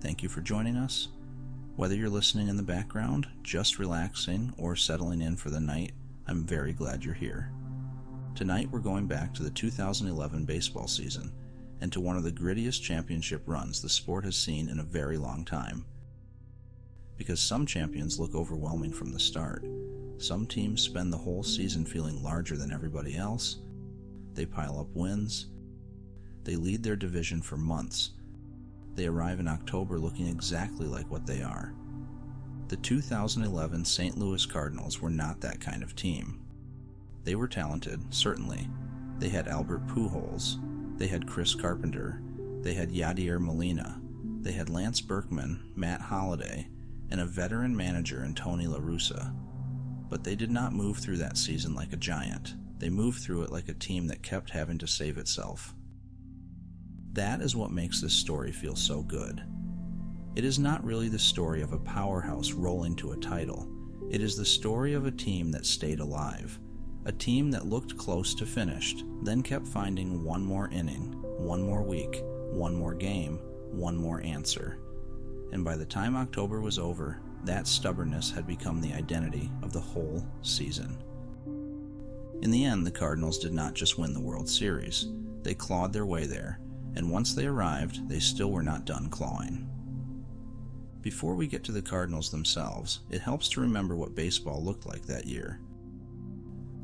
Thank you for joining us. Whether you're listening in the background, just relaxing, or settling in for the night, I'm very glad you're here. Tonight we're going back to the 2011 baseball season and to one of the grittiest championship runs the sport has seen in a very long time. Because some champions look overwhelming from the start, some teams spend the whole season feeling larger than everybody else, they pile up wins, they lead their division for months, they arrive in October looking exactly like what they are. The 2011 St. Louis Cardinals were not that kind of team. They were talented, certainly. They had Albert Pujols, they had Chris Carpenter, they had Yadier Molina, they had Lance Berkman, Matt Halladay, and a veteran manager in Tony La Russa. But they did not move through that season like a giant. They moved through it like a team that kept having to save itself. That is what makes this story feel so good. It is not really the story of a powerhouse rolling to a title. It is the story of a team that stayed alive. A team that looked close to finished, then kept finding one more inning, one more week, one more game, one more answer. And by the time October was over, that stubbornness had become the identity of the whole season. In the end, the Cardinals did not just win the World Series. They clawed their way there, and once they arrived, they still were not done clawing. Before we get to the Cardinals themselves, it helps to remember what baseball looked like that year.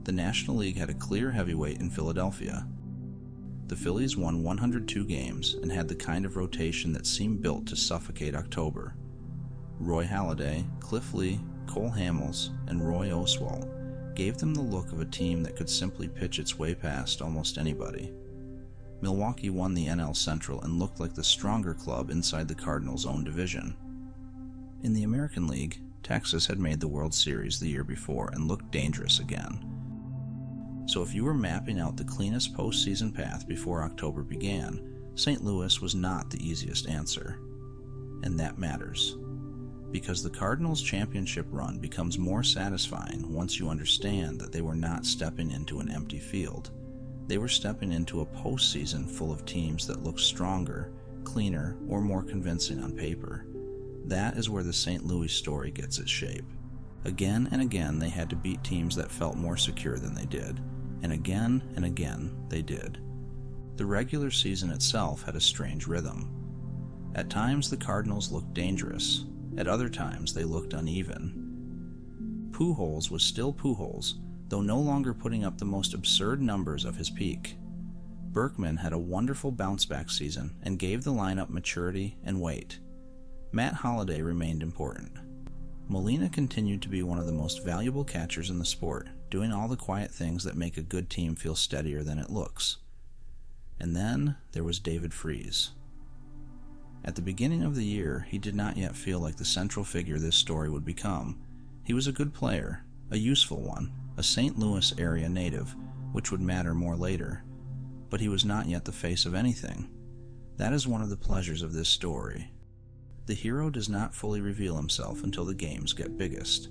The National League had a clear heavyweight in Philadelphia. The Phillies won 102 games and had the kind of rotation that seemed built to suffocate October. Roy Halladay, Cliff Lee, Cole Hamels, and Roy Oswalt gave them the look of a team that could simply pitch its way past almost anybody. Milwaukee won the NL Central and looked like the stronger club inside the Cardinals' own division. In the American League, Texas had made the World Series the year before and looked dangerous again. So if you were mapping out the cleanest postseason path before October began, St. Louis was not the easiest answer. And that matters. Because the Cardinals' championship run becomes more satisfying once you understand that they were not stepping into an empty field. They were stepping into a postseason full of teams that looked stronger, cleaner, or more convincing on paper. That is where the St. Louis story gets its shape. Again and again they had to beat teams that felt more secure than they did. And again they did. The regular season itself had a strange rhythm. At times the Cardinals looked dangerous. At other times they looked uneven. Pujols was still Pujols, though no longer putting up the most absurd numbers of his peak. Berkman had a wonderful bounce-back season and gave the lineup maturity and weight. Matt Halladay remained important. Molina continued to be one of the most valuable catchers in the sport, doing all the quiet things that make a good team feel steadier than it looks. And then there was David Freese. At the beginning of the year, he did not yet feel like the central figure this story would become. He was a good player, a useful one, a St. Louis area native, which would matter more later. But he was not yet the face of anything. That is one of the pleasures of this story. The hero does not fully reveal himself until the games get biggest.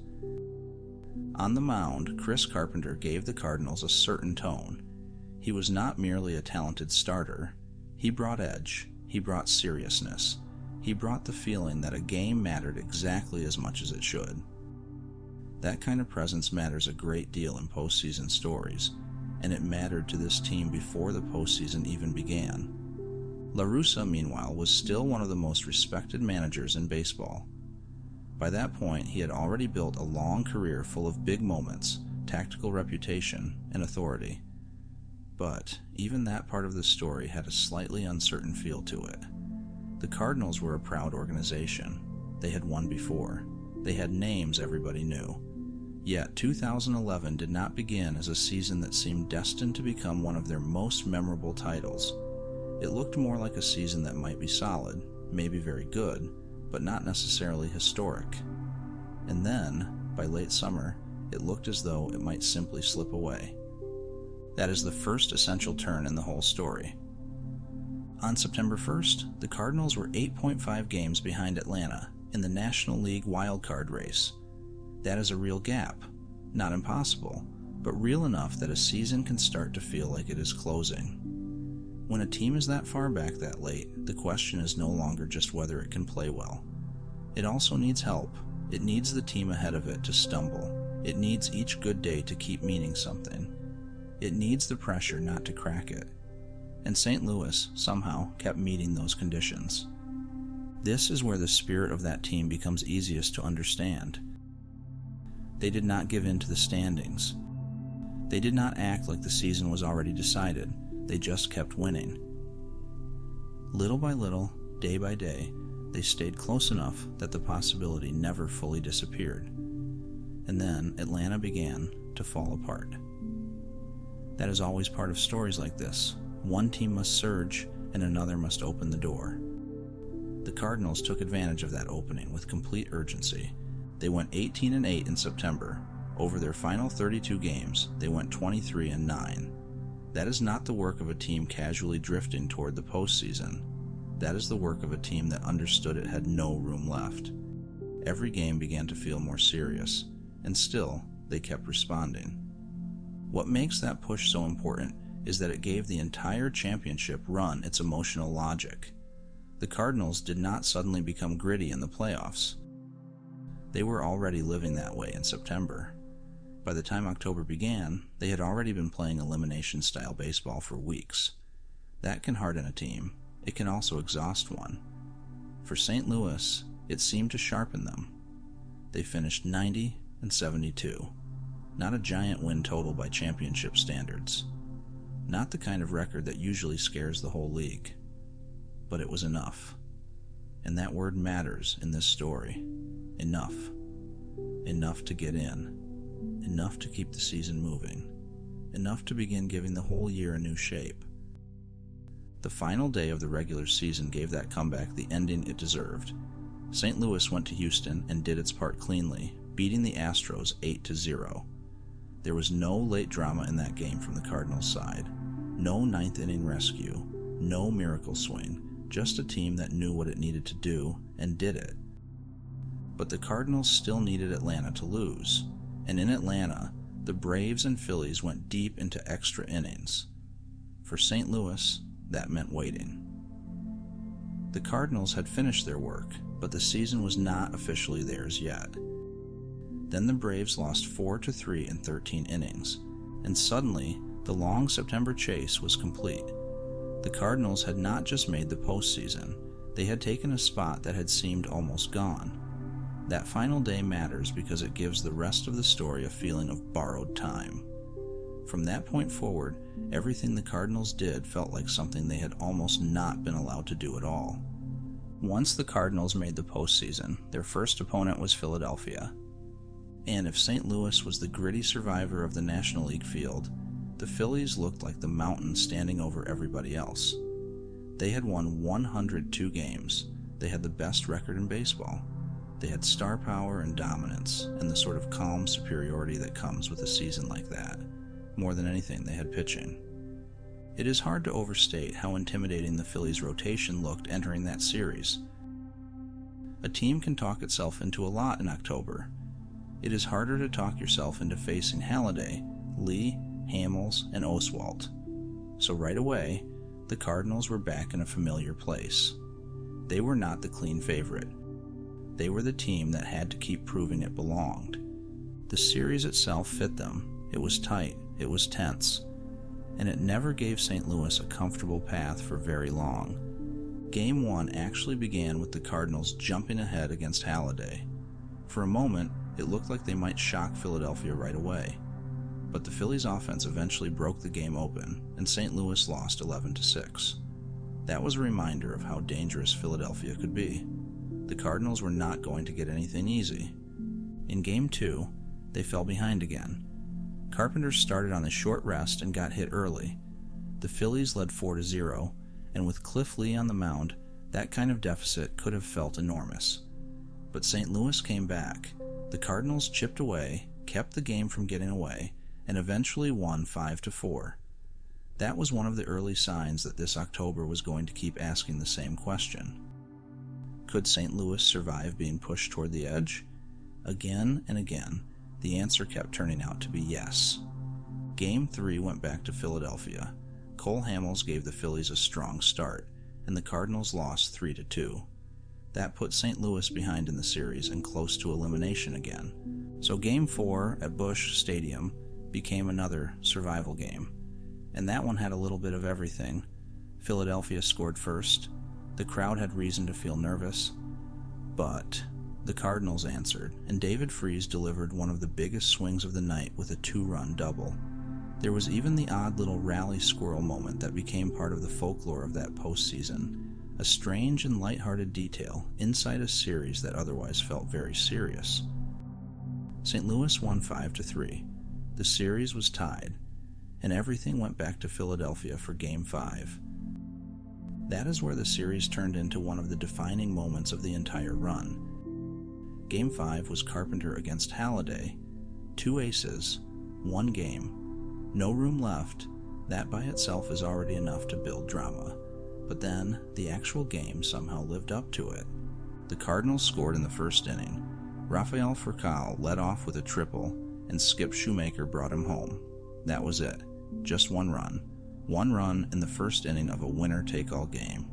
On the mound, Chris Carpenter gave the Cardinals a certain tone. He was not merely a talented starter. He brought edge. He brought seriousness. He brought the feeling that a game mattered exactly as much as it should. That kind of presence matters a great deal in postseason stories, and it mattered to this team before the postseason even began. La Russa, meanwhile, was still one of the most respected managers in baseball. By that point, he had already built a long career full of big moments, tactical reputation, and authority. But even that part of the story had a slightly uncertain feel to it. The Cardinals were a proud organization. They had won before. They had names everybody knew. Yet 2011 did not begin as a season that seemed destined to become one of their most memorable titles. It looked more like a season that might be solid, maybe very good, but not necessarily historic. And then, by late summer, it looked as though it might simply slip away. That is the first essential turn in the whole story. On September 1st, the Cardinals were 8.5 games behind Atlanta in the National League wildcard race. That is a real gap. Not impossible, but real enough that a season can start to feel like it is closing. When a team is that far back that late, the question is no longer just whether it can play well. It also needs help. It needs the team ahead of it to stumble. It needs each good day to keep meaning something. It needs the pressure not to crack it. And St. Louis, somehow, kept meeting those conditions. This is where the spirit of that team becomes easiest to understand. They did not give in to the standings. They did not act like the season was already decided. They just kept winning. Little by little, day by day, they stayed close enough that the possibility never fully disappeared. And then Atlanta began to fall apart. That is always part of stories like this. One team must surge, and another must open the door. The Cardinals took advantage of that opening with complete urgency. They went 18-8 in September. Over their final 32 games, they went 23-9. That is not the work of a team casually drifting toward the postseason. That is the work of a team that understood it had no room left. Every game began to feel more serious, and still, they kept responding. What makes that push so important is that it gave the entire championship run its emotional logic. The Cardinals did not suddenly become gritty in the playoffs. They were already living that way in September. By the time October began, they had already been playing elimination-style baseball for weeks. That can harden a team. It can also exhaust one. For St. Louis, it seemed to sharpen them. They finished 90-72. Not a giant win total by championship standards. Not the kind of record that usually scares the whole league. But it was enough. And that word matters in this story. Enough. Enough to get in. Enough to keep the season moving. Enough to begin giving the whole year a new shape. The final day of the regular season gave that comeback the ending it deserved. St. Louis went to Houston and did its part cleanly, beating the Astros 8-0. There was no late drama in that game from the Cardinals' side. No ninth-inning rescue. No miracle swing. Just a team that knew what it needed to do and did it. But the Cardinals still needed Atlanta to lose. And in Atlanta, the Braves and Phillies went deep into extra innings. For St. Louis, that meant waiting. The Cardinals had finished their work, but the season was not officially theirs yet. Then the Braves lost 4-3 in 13 innings, and suddenly, the long September chase was complete. The Cardinals had not just made the postseason, they had taken a spot that had seemed almost gone. That final day matters because it gives the rest of the story a feeling of borrowed time. From that point forward, everything the Cardinals did felt like something they had almost not been allowed to do at all. Once the Cardinals made the postseason, their first opponent was Philadelphia. And if St. Louis was the gritty survivor of the National League field, the Phillies looked like the mountain standing over everybody else. They had won 102 games. They had the best record in baseball. They had star power and dominance, and the sort of calm superiority that comes with a season like that. More than anything, they had pitching. It is hard to overstate how intimidating the Phillies' rotation looked entering that series. A team can talk itself into a lot in October. It is harder to talk yourself into facing Halladay, Lee, Hamels, and Oswalt. So right away, the Cardinals were back in a familiar place. They were not the clean favorite. They were the team that had to keep proving it belonged. The series itself fit them. It was tight, it was tense, and it never gave St. Louis a comfortable path for very long. Game 1 actually began with the Cardinals jumping ahead against Halladay. For a moment, it looked like they might shock Philadelphia right away. But the Phillies' offense eventually broke the game open, and St. Louis lost 11-6. That was a reminder of how dangerous Philadelphia could be. The Cardinals were not going to get anything easy. In Game 2, they fell behind again. Carpenter started on the short rest and got hit early. The Phillies led 4-0, and with Cliff Lee on the mound, that kind of deficit could have felt enormous. But St. Louis came back. The Cardinals chipped away, kept the game from getting away, and eventually won 5-4. That was one of the early signs that this October was going to keep asking the same question. Could St. Louis survive being pushed toward the edge? Again and again, the answer kept turning out to be yes. Game 3 went back to Philadelphia. Cole Hamels gave the Phillies a strong start, and the Cardinals lost 3-2. That put St. Louis behind in the series and close to elimination again. So Game 4 at Busch Stadium became another survival game, and that one had a little bit of everything. Philadelphia scored first, the crowd had reason to feel nervous, but the Cardinals answered, and David Freese delivered one of the biggest swings of the night with a 2-run double. There was even the odd little rally squirrel moment that became part of the folklore of that postseason, a strange and lighthearted detail inside a series that otherwise felt very serious. St. Louis won 5-3. The series was tied, and everything went back to Philadelphia for Game 5. That is where the series turned into one of the defining moments of the entire run. Game 5 was Carpenter against Halladay, 2 aces, 1 game, no room left. That by itself is already enough to build drama. But then, the actual game somehow lived up to it. The Cardinals scored in the first inning. Rafael Furcal led off with a triple, and Skip Shoemaker brought him home. That was it. Just 1 run. 1 run in the first inning of a winner-take-all game.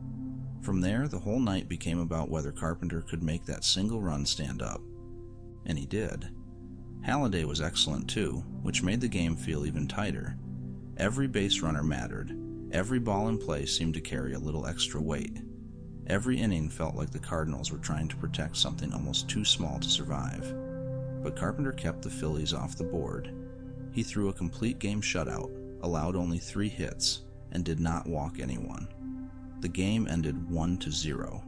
From there, the whole night became about whether Carpenter could make that single run stand up. And he did. Halladay was excellent too, which made the game feel even tighter. Every base runner mattered. Every ball in play seemed to carry a little extra weight. Every inning felt like the Cardinals were trying to protect something almost too small to survive. But Carpenter kept the Phillies off the board. He threw a complete game shutout, allowed only 3 hits, and did not walk anyone. The game ended 1-0.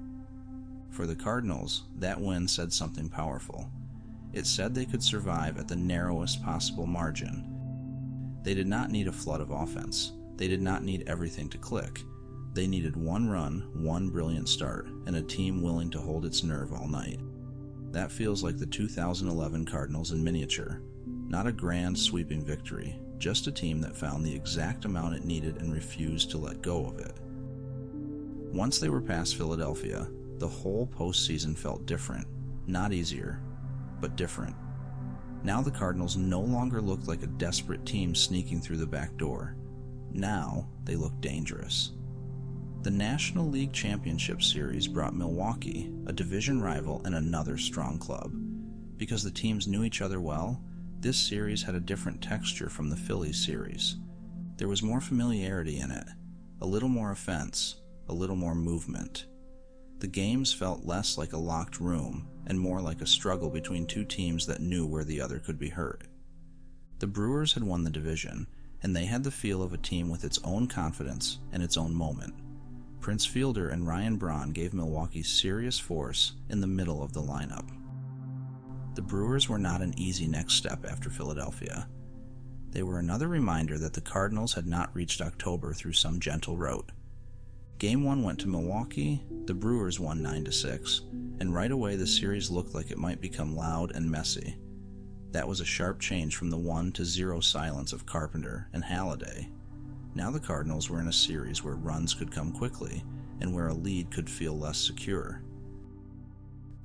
For the Cardinals, that win said something powerful. It said they could survive at the narrowest possible margin. They did not need a flood of offense. They did not need everything to click. They needed 1 run, 1 brilliant start, and a team willing to hold its nerve all night. That feels like the 2011 Cardinals in miniature. Not a grand, sweeping victory, just a team that found the exact amount it needed and refused to let go of it. Once they were past Philadelphia, the whole postseason felt different. Not easier, but different. Now the Cardinals no longer looked like a desperate team sneaking through the back door. Now they looked dangerous. The National League Championship Series brought Milwaukee, a division rival and another strong club. Because the teams knew each other well, this series had a different texture from the Phillies series. There was more familiarity in it, a little more offense, a little more movement. The games felt less like a locked room and more like a struggle between 2 teams that knew where the other could be hurt. The Brewers had won the division, and they had the feel of a team with its own confidence and its own moment. Prince Fielder and Ryan Braun gave Milwaukee serious force in the middle of the lineup. The Brewers were not an easy next step after Philadelphia. They were another reminder that the Cardinals had not reached October through some gentle route. Game 1 went to Milwaukee, the Brewers won 9-6, and right away the series looked like it might become loud and messy. That was a sharp change from the 1-0 silence of Carpenter and Halladay. Now the Cardinals were in a series where runs could come quickly and where a lead could feel less secure.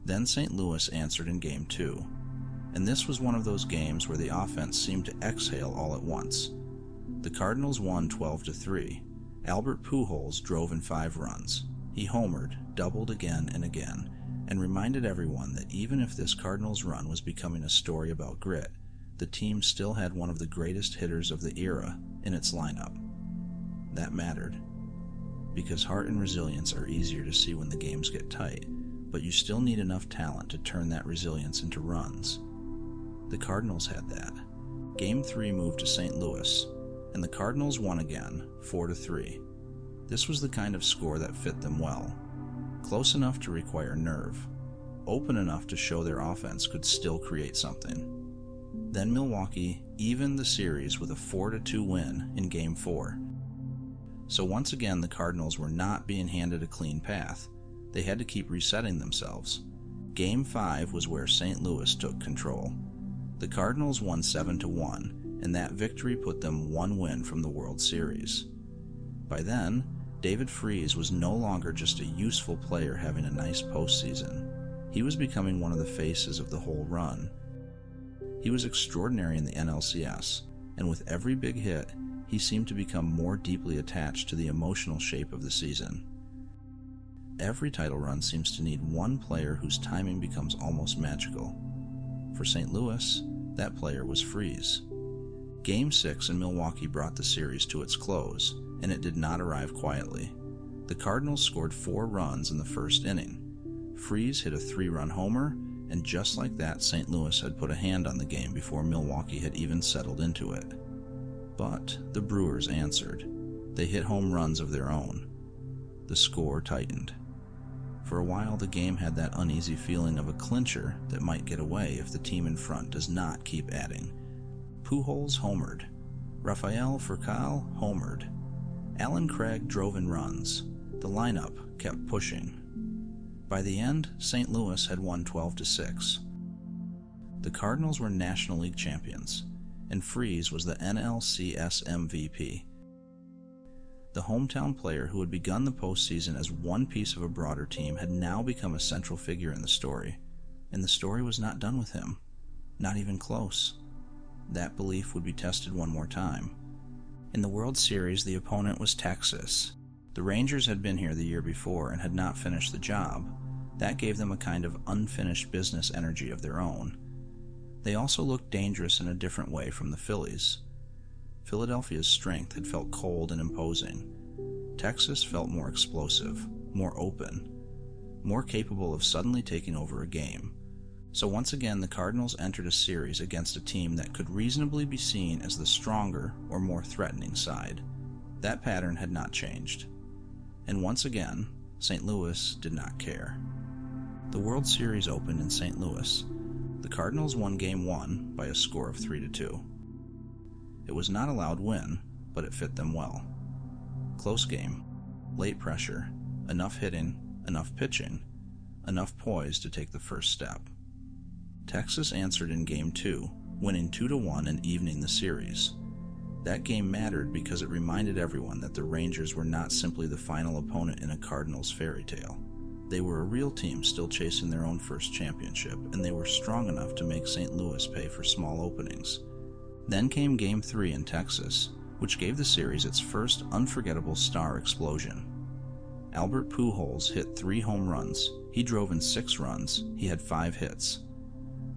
Then St. Louis answered in Game 2, and this was one of those games where the offense seemed to exhale all at once. The Cardinals won 12-3. Albert Pujols drove in 5 runs. He homered, doubled again and again, and reminded everyone that even if this Cardinals run was becoming a story about grit, the team still had one of the greatest hitters of the era in its lineup. That mattered, because heart and resilience are easier to see when the games get tight, but you still need enough talent to turn that resilience into runs. The Cardinals had that. Game 3 moved to St. Louis, and the Cardinals won again, 4-3. This was the kind of score that fit them well. Close enough to require nerve, open enough to show their offense could still create something. Then Milwaukee evened the series with a 4-2 win in Game 4. So once again, the Cardinals were not being handed a clean path. They had to keep resetting themselves. Game 5 was where St. Louis took control. The Cardinals won 7-1, and that victory put them 1 win from the World Series. By then, David Freese was no longer just a useful player having a nice postseason. He was becoming one of the faces of the whole run. He was extraordinary in the NLCS, and with every big hit, he seemed to become more deeply attached to the emotional shape of the season. Every title run seems to need one player whose timing becomes almost magical. For St. Louis, that player was Freese. Game 6 in Milwaukee brought the series to its close, and it did not arrive quietly. The Cardinals scored 4 runs in the first inning. Freese hit a 3-run homer, and just like that, St. Louis had put a hand on the game before Milwaukee had even settled into it. But the Brewers answered. They hit home runs of their own. The score tightened. For a while, the game had that uneasy feeling of a clincher that might get away if the team in front does not keep adding. Pujols homered. Rafael Furcal homered. Alan Craig drove in runs. The lineup kept pushing. By the end, St. Louis had won 12-6. The Cardinals were National League champions, and Freese was the NLCS MVP. The hometown player who had begun the postseason as one piece of a broader team had now become a central figure in the story, and the story was not done with him, not even close. That belief would be tested one more time. In the World Series, the opponent was Texas. The Rangers had been here the year before and had not finished the job. That gave them a kind of unfinished business energy of their own. They also looked dangerous in a different way from the Phillies. Philadelphia's strength had felt cold and imposing. Texas felt more explosive, more open, more capable of suddenly taking over a game. So once again, the Cardinals entered a series against a team that could reasonably be seen as the stronger or more threatening side. That pattern had not changed. And once again, St. Louis did not care. The World Series opened in St. Louis. The Cardinals won Game 1 by a score of 3-2. It was not a loud win, but it fit them well. Close game, late pressure, enough hitting, enough pitching, enough poise to take the first step. Texas answered in Game 2, winning 2-1 and evening the series. That game mattered because it reminded everyone that the Rangers were not simply the final opponent in a Cardinals fairy tale. They were a real team still chasing their own first championship, and they were strong enough to make St. Louis pay for small openings. Then came Game 3 in Texas, which gave the series its first unforgettable star explosion. Albert Pujols hit 3 home runs. He drove in 6 runs. He had 5 hits.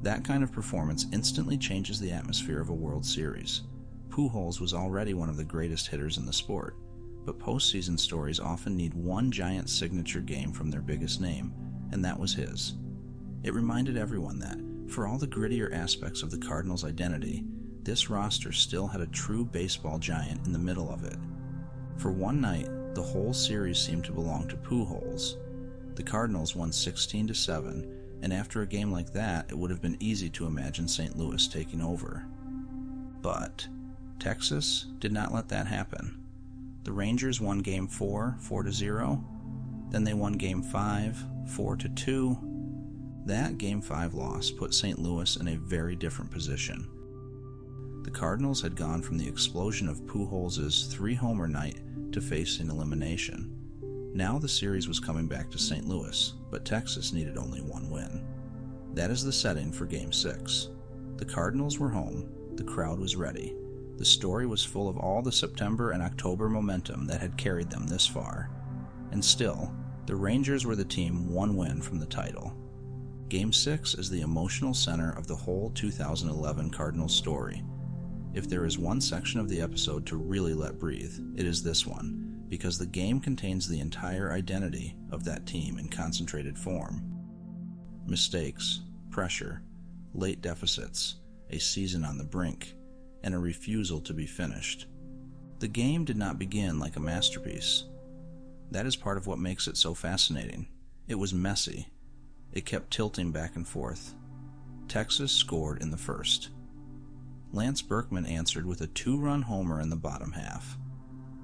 That kind of performance instantly changes the atmosphere of a World Series. Pujols was already one of the greatest hitters in the sport, but postseason stories often need one giant signature game from their biggest name, and that was his. It reminded everyone that, for all the grittier aspects of the Cardinals' identity, this roster still had a true baseball giant in the middle of it. For one night, the whole series seemed to belong to Pujols. The Cardinals won 16-7, and after a game like that, it would have been easy to imagine St. Louis taking over. But Texas did not let that happen. The Rangers won Game 4, 4-0. Then they won Game 5, 4-2. That Game 5 loss put St. Louis in a very different position. The Cardinals had gone from the explosion of Pujols' 3-homer night to facing elimination. Now the series was coming back to St. Louis, but Texas needed only one win. That is the setting for Game 6. The Cardinals were home, the crowd was ready. The story was full of all the September and October momentum that had carried them this far. And still, the Rangers were the team one win from the title. Game 6 is the emotional center of the whole 2011 Cardinals story. If there is one section of the episode to really let breathe, it is this one, because the game contains the entire identity of that team in concentrated form. Mistakes, pressure, late deficits, a season on the brink, and a refusal to be finished. The game did not begin like a masterpiece. That is part of what makes it so fascinating. It was messy. It kept tilting back and forth. Texas scored in the first. Lance Berkman answered with a 2-run homer in the bottom half.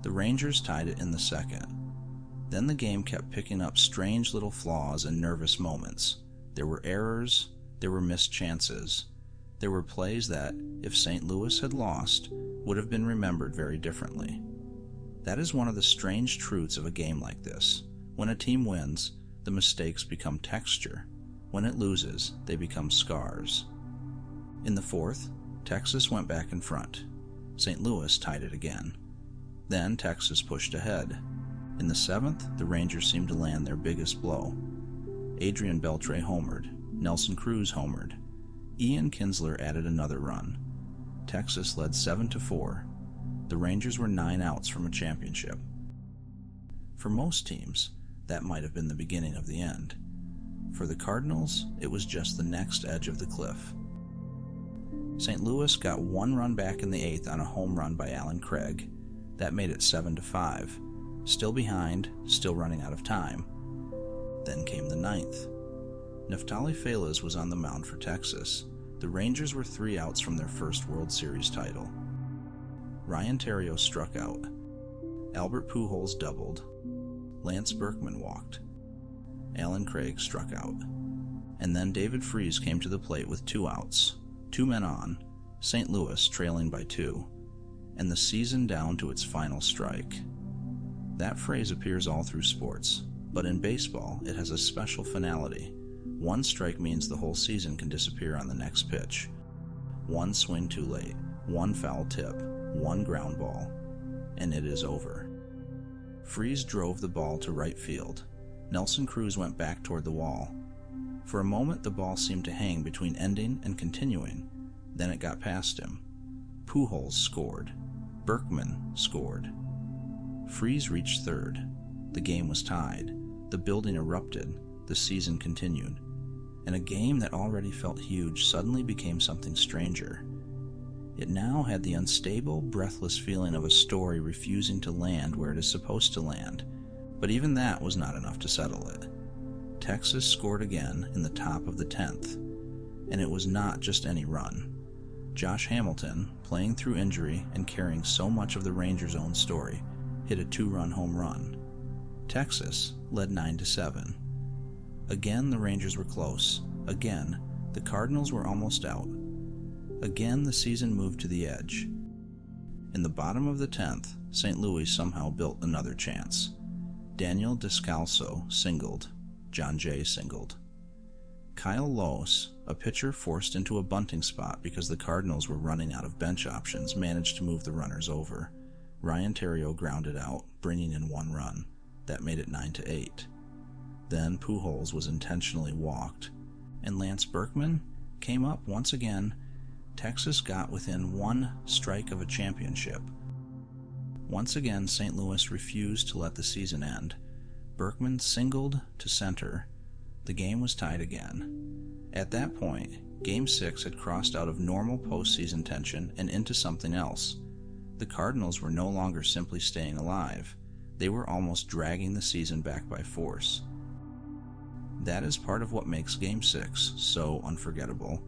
The Rangers tied it in the second. Then the game kept picking up strange little flaws and nervous moments. There were errors, there were missed chances. There were plays that, if St. Louis had lost, would have been remembered very differently. That is one of the strange truths of a game like this. When a team wins, the mistakes become texture. When it loses, they become scars. In the fourth, Texas went back in front. St. Louis tied it again. Then Texas pushed ahead. In the 7th, the Rangers seemed to land their biggest blow. Adrian Beltre homered. Nelson Cruz homered. Ian Kinsler added another run. Texas led 7-4. The Rangers were 9 outs from a championship. For most teams, that might have been the beginning of the end. For the Cardinals, it was just the next edge of the cliff. St. Louis got 1 run back in the 8th on a home run by Alan Craig. That made it 7-5. Still behind, still running out of time. Then came the 9th. Neftali Feliz was on the mound for Texas. The Rangers were 3 outs from their first World Series title. Ryan Theriot struck out. Albert Pujols doubled. Lance Berkman walked. Alan Craig struck out. And then David Freese came to the plate with 2 outs. 2 men on, St. Louis trailing by 2, and the season down to its final strike. That phrase appears all through sports, but in baseball it has a special finality. 1 strike means the whole season can disappear on the next pitch. 1 swing too late, 1 foul tip, 1 ground ball, and it is over. Freese drove the ball to right field. Nelson Cruz went back toward the wall. For a moment the ball seemed to hang between ending and continuing. Then it got past him. Pujols scored. Berkman scored. Freese reached third. The game was tied. The building erupted. The season continued. And a game that already felt huge suddenly became something stranger. It now had the unstable, breathless feeling of a story refusing to land where it is supposed to land. But even that was not enough to settle it. Texas scored again in the top of the 10th, and it was not just any run. Josh Hamilton, playing through injury and carrying so much of the Rangers' own story, hit a 2-run home run. Texas led 9-7. Again, the Rangers were close. Again, the Cardinals were almost out. Again, the season moved to the edge. In the bottom of the 10th, St. Louis somehow built another chance. Daniel Descalso singled. John Jay singled. Kyle Loos, a pitcher forced into a bunting spot because the Cardinals were running out of bench options, managed to move the runners over. Ryan Theriot grounded out, bringing in 1 run. That made it 9-8. Then Pujols was intentionally walked, and Lance Berkman came up once again. Texas got within 1 strike of a championship. Once again, St. Louis refused to let the season end. Berkman singled to center. The game was tied again. At that point, Game 6 had crossed out of normal postseason tension and into something else. The Cardinals were no longer simply staying alive. They were almost dragging the season back by force. That is part of what makes Game 6 so unforgettable.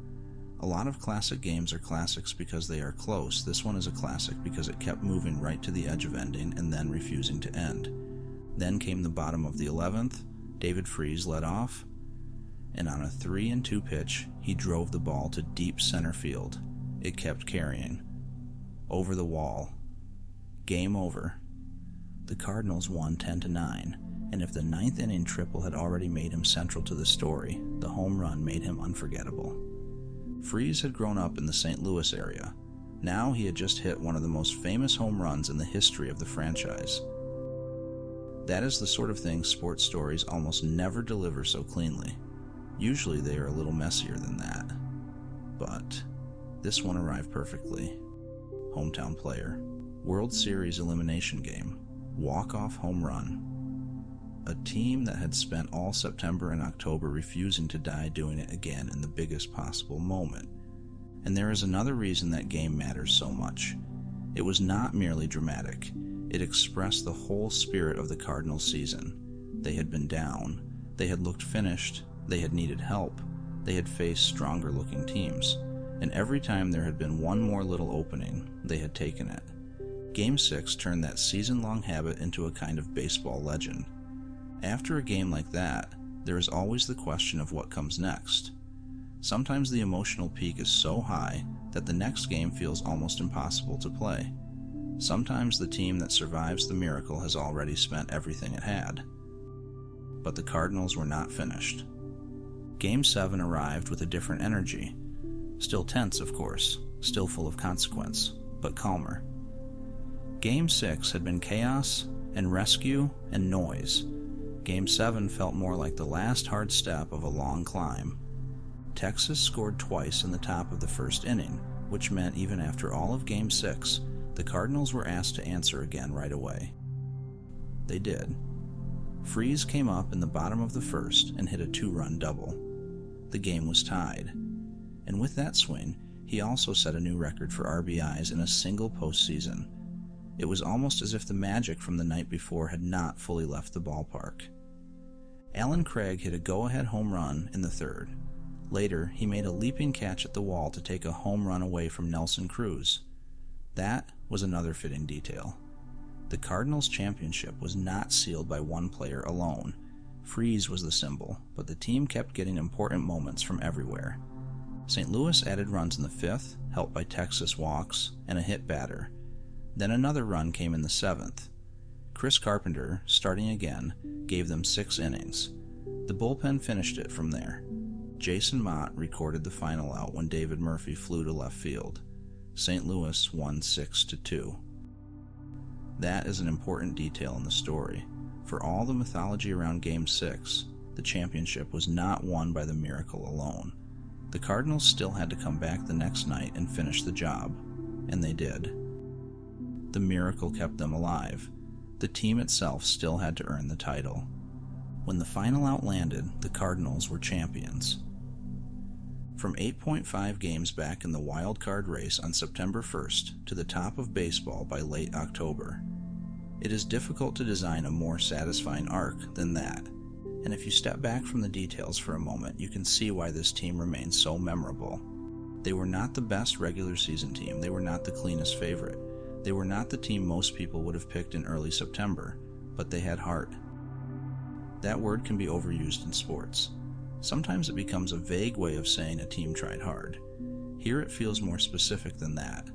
A lot of classic games are classics because they are close. This one is a classic because it kept moving right to the edge of ending and then refusing to end. Then came the bottom of the 11th. David Freese led off, and on a 3-2 pitch, he drove the ball to deep center field. It kept carrying. Over the wall. Game over. The Cardinals won 10-9, and if the 9th inning triple had already made him central to the story, the home run made him unforgettable. Freese had grown up in the St. Louis area. Now he had just hit one of the most famous home runs in the history of the franchise. That is the sort of thing sports stories almost never deliver so cleanly. Usually they are a little messier than that. But this one arrived perfectly. Hometown player. World Series elimination game. Walk-off home run. A team that had spent all September and October refusing to die doing it again in the biggest possible moment. And there is another reason that game matters so much. It was not merely dramatic. It expressed the whole spirit of the Cardinals season. They had been down. They had looked finished. They had needed help. They had faced stronger-looking teams. And every time there had been one more little opening, they had taken it. Game 6 turned that season-long habit into a kind of baseball legend. After a game like that, there is always the question of what comes next. Sometimes the emotional peak is so high that the next game feels almost impossible to play. Sometimes the team that survives the miracle has already spent everything it had. But the Cardinals were not finished. Game 7 arrived with a different energy. Still tense, of course, still full of consequence, but calmer. Game 6 had been chaos and rescue and noise. Game 7 felt more like the last hard step of a long climb. Texas scored twice in the top of the first inning, which meant even after all of Game 6, the Cardinals were asked to answer again right away. They did. Freese came up in the bottom of the first and hit a 2-run double. The game was tied. And with that swing, he also set a new record for RBIs in a single postseason. It was almost as if the magic from the night before had not fully left the ballpark. Alan Craig hit a go-ahead home run in the third. Later, he made a leaping catch at the wall to take a home run away from Nelson Cruz. That was another fitting detail. The Cardinals' championship was not sealed by one player alone. Freese was the symbol, but the team kept getting important moments from everywhere. St. Louis added runs in the fifth, helped by Texas walks and a hit batter. Then another run came in the seventh. Chris Carpenter, starting again, gave them 6 innings. The bullpen finished it from there. Jason Mott recorded the final out when David Murphy flew to left field. St. Louis won 6-2. That is an important detail in the story. For all the mythology around Game 6, the championship was not won by the miracle alone. The Cardinals still had to come back the next night and finish the job, and they did. The miracle kept them alive. The team itself still had to earn the title. When the final out landed, the Cardinals were champions. From 8.5 games back in the wild card race on September 1st to the top of baseball by late October, it is difficult to design a more satisfying arc than that. And if you step back from the details for a moment, you can see why this team remains so memorable. They were not the best regular season team. They were not the cleanest favorite. They were not the team most people would have picked in early September, but they had heart. That word can be overused in sports. Sometimes it becomes a vague way of saying a team tried hard. Here it feels more specific than that.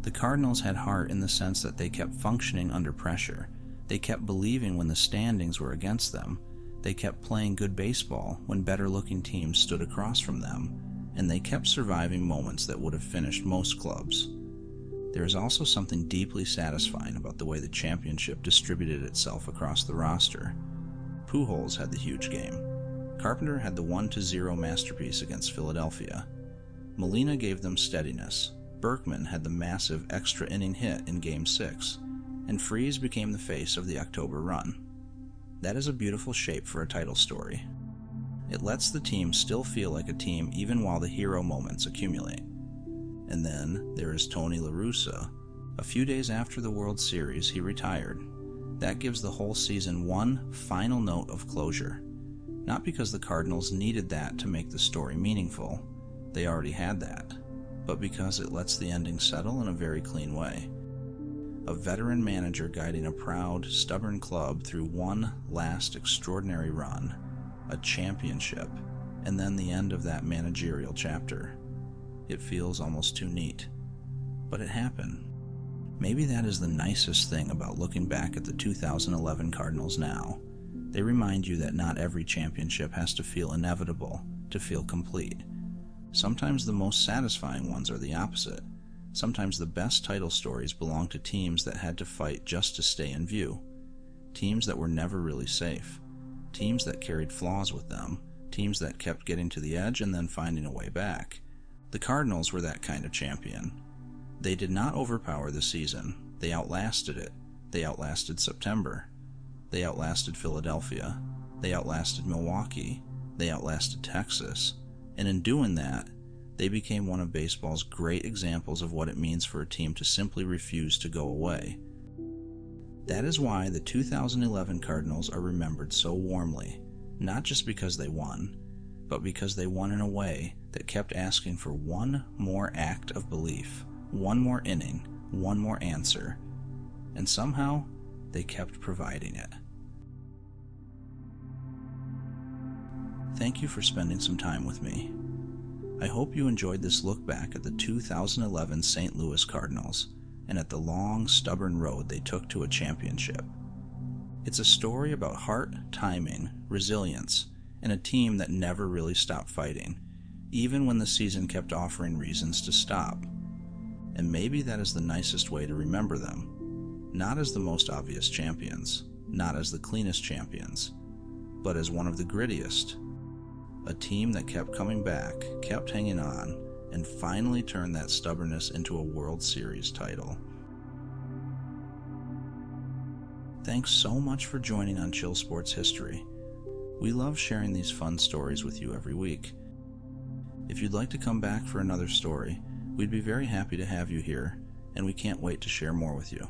The Cardinals had heart in the sense that they kept functioning under pressure. They kept believing when the standings were against them. They kept playing good baseball when better-looking teams stood across from them. And they kept surviving moments that would have finished most clubs. There is also something deeply satisfying about the way the championship distributed itself across the roster. Pujols had the huge game. Carpenter had the 1-0 masterpiece against Philadelphia. Molina gave them steadiness. Berkman had the massive extra inning hit in Game 6. And Freese became the face of the October run. That is a beautiful shape for a title story. It lets the team still feel like a team even while the hero moments accumulate. And then there is Tony La Russa. A few days after the World Series, he retired. That gives the whole season one final note of closure. Not because the Cardinals needed that to make the story meaningful. They already had that. But because it lets the ending settle in a very clean way. A veteran manager guiding a proud, stubborn club through one last extraordinary run. A championship, and then the end of that managerial chapter. It feels almost too neat. But it happened. Maybe that is the nicest thing about looking back at the 2011 Cardinals now. They remind you that not every championship has to feel inevitable, to feel complete. Sometimes the most satisfying ones are the opposite. Sometimes the best title stories belong to teams that had to fight just to stay in view. Teams that were never really safe. Teams that carried flaws with them, teams that kept getting to the edge and then finding a way back. The Cardinals were that kind of champion. They did not overpower the season. They outlasted it. They outlasted September. They outlasted Philadelphia. They outlasted Milwaukee. They outlasted Texas. And in doing that, they became one of baseball's great examples of what it means for a team to simply refuse to go away. That is why the 2011 Cardinals are remembered so warmly, not just because they won, but because they won in a way that kept asking for one more act of belief, one more inning, one more answer, and somehow they kept providing it. Thank you for spending some time with me. I hope you enjoyed this look back at the 2011 St. Louis Cardinals and at the long, stubborn road they took to a championship. It's a story about heart, timing, resilience, and a team that never really stopped fighting, even when the season kept offering reasons to stop. And maybe that is the nicest way to remember them. Not as the most obvious champions, not as the cleanest champions, but as one of the grittiest. A team that kept coming back, kept hanging on, and finally turned that stubbornness into a World Series title. Thanks so much for joining on Chill Sports History. We love sharing these fun stories with you every week. If you'd like to come back for another story, we'd be very happy to have you here, and we can't wait to share more with you.